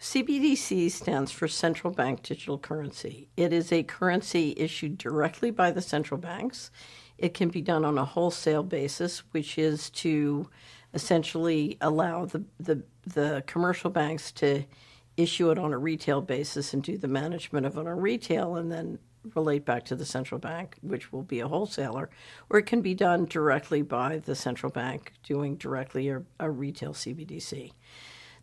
CBDC stands for Central Bank Digital Currency. It is a currency issued directly by the central banks. It can be done on a wholesale basis, which is to essentially allow the commercial banks to issue it on a retail basis and do the management of it on retail and then relate back to the central bank, which will be a wholesaler, or it can be done directly by the central bank doing directly a retail CBDC.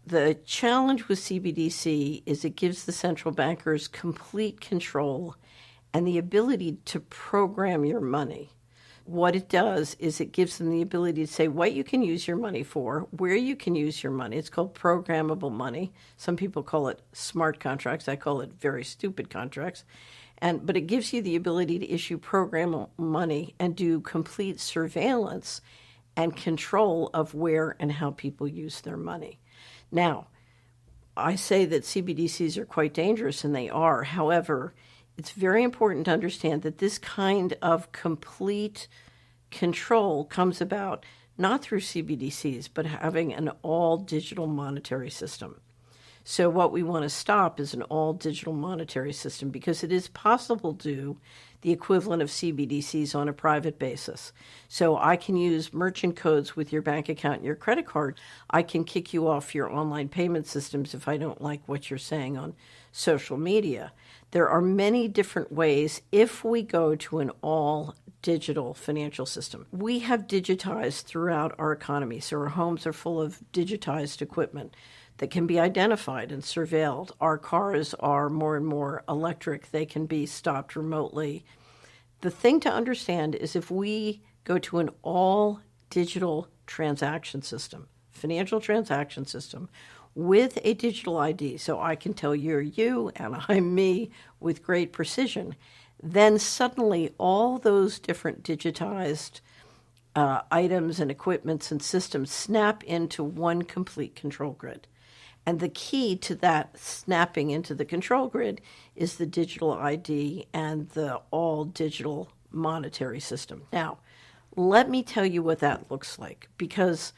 The challenge with CBDC is it gives the central bankers complete control and the ability to program your money. What it does is it gives them the ability to say what you can use your money for, where you can use your money. It's called programmable money. Some people call it smart contracts. I call it very stupid contracts. But it gives you the ability to issue programmable money and do complete surveillance and control of where and how people use their money. Now, I say that CBDCs are quite dangerous, and they are. However, it's very important to understand that this kind of complete control comes about not through CBDCs, but having an all-digital monetary system. So what we want to stop is an all-digital monetary system because it is possible to do the equivalent of CBDCs on a private basis. So I can use merchant codes with your bank account and your credit card. I can kick you off your online payment systems if I don't like what you're saying on social media. There are many different ways if we go to an all-digital financial system. We have digitized throughout our economy, so our homes are full of digitized equipment that can be identified and surveilled. Our cars are more and more electric. They can be stopped remotely. The thing to understand is if we go to an all-digital transaction system, financial transaction system, with a digital ID, so I can tell you're you and I'm me with great precision, then suddenly all those different digitized items and equipments and systems snap into one complete control grid. And the key to that snapping into the control grid is the digital ID and the all-digital monetary system. Now, let me tell you what that looks like, because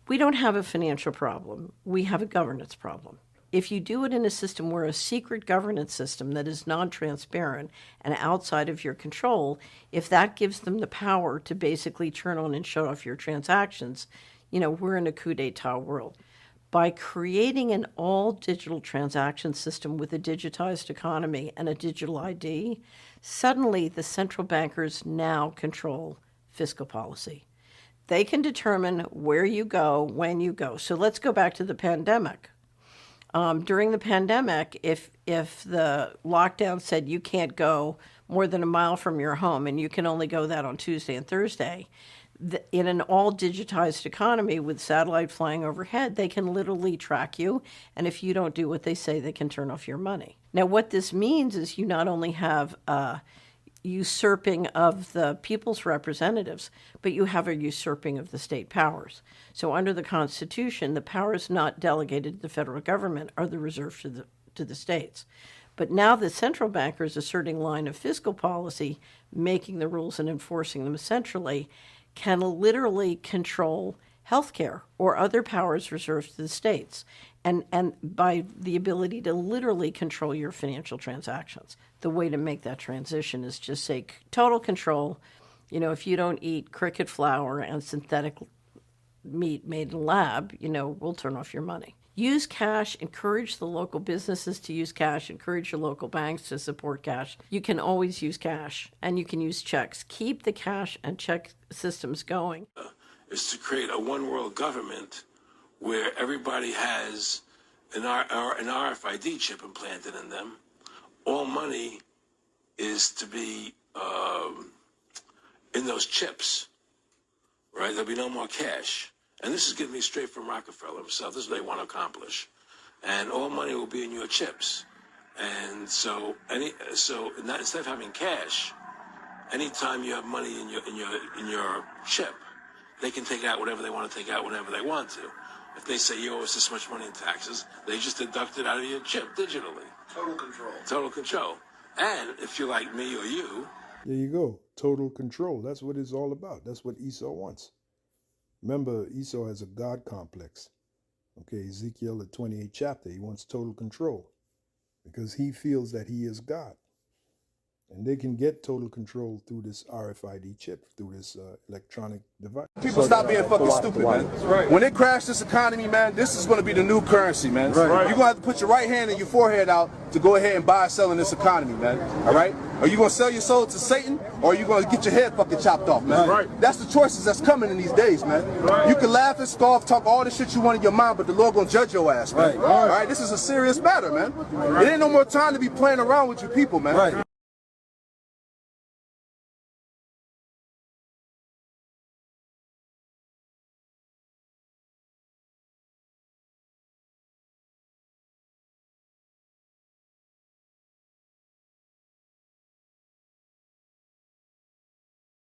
we don't have a financial problem. We have a governance problem. If you do it in a system where a secret governance system that is non-transparent and outside of your control, if that gives them the power to basically turn on and shut off your transactions, we're in a coup d'etat world. By creating an all-digital transaction system with a digitized economy and a digital ID, suddenly the central bankers now control fiscal policy. They can determine where you go, when you go. So let's go back to the pandemic. During the pandemic, if the lockdown said you can't go more than a mile from your home and you can only go that on Tuesday and Thursday, in an all-digitized economy with satellite flying overhead, they can literally track you, and if you don't do what they say, they can turn off your money. Now, what this means is you not only have usurping of the people's representatives, but you have a usurping of the state powers. So under the Constitution, the powers not delegated to the federal government are the reserved to the states. But now the central bankers asserting line of fiscal policy, making the rules and enforcing them centrally, can literally control healthcare or other powers reserved to the states, and by the ability to literally control your financial transactions. The way to make that transition is just say total control. If you don't eat cricket flour and synthetic meat made in a lab, we'll turn off your money. Use cash, encourage the local businesses to use cash, encourage your local banks to support cash. You can always use cash, and you can use checks. Keep the cash and check systems going. Is to create a one world government where everybody has an RFID chip implanted in them. All money is to be in those chips, right? There'll be no more cash. And this is getting me straight from Rockefeller himself. This is what they want to accomplish. And all money will be in your chips. And so instead of having cash, anytime you have money in your chip, they can take out whatever they want to take out whenever they want to. If they say you owe us this much money in taxes, they just deduct it out of your chip digitally. Total control. Total control. And if you're like me or you... There you go. Total control. That's what it's all about. That's what Esau wants. Remember, Esau has a God complex. Okay, Ezekiel, the 28th chapter, he wants total control because he feels that he is God. And they can get total control through this RFID chip, through this electronic device. People stop being fucking stupid, man. Right. When they crash this economy, man, this is going to be the new currency, man. Right. You're going to have to put your right hand and your forehead out to go ahead and buy and sell in this economy, man. All right? Are you going to sell your soul to Satan, or are you going to get your head fucking chopped off, man? Right. That's the choices that's coming in these days, man. Right. You can laugh and scoff, talk all the shit you want in your mind, but the Lord going to judge your ass, man. Right. All right? This is a serious matter, man. It ain't no more time to be playing around with you people, man. Right.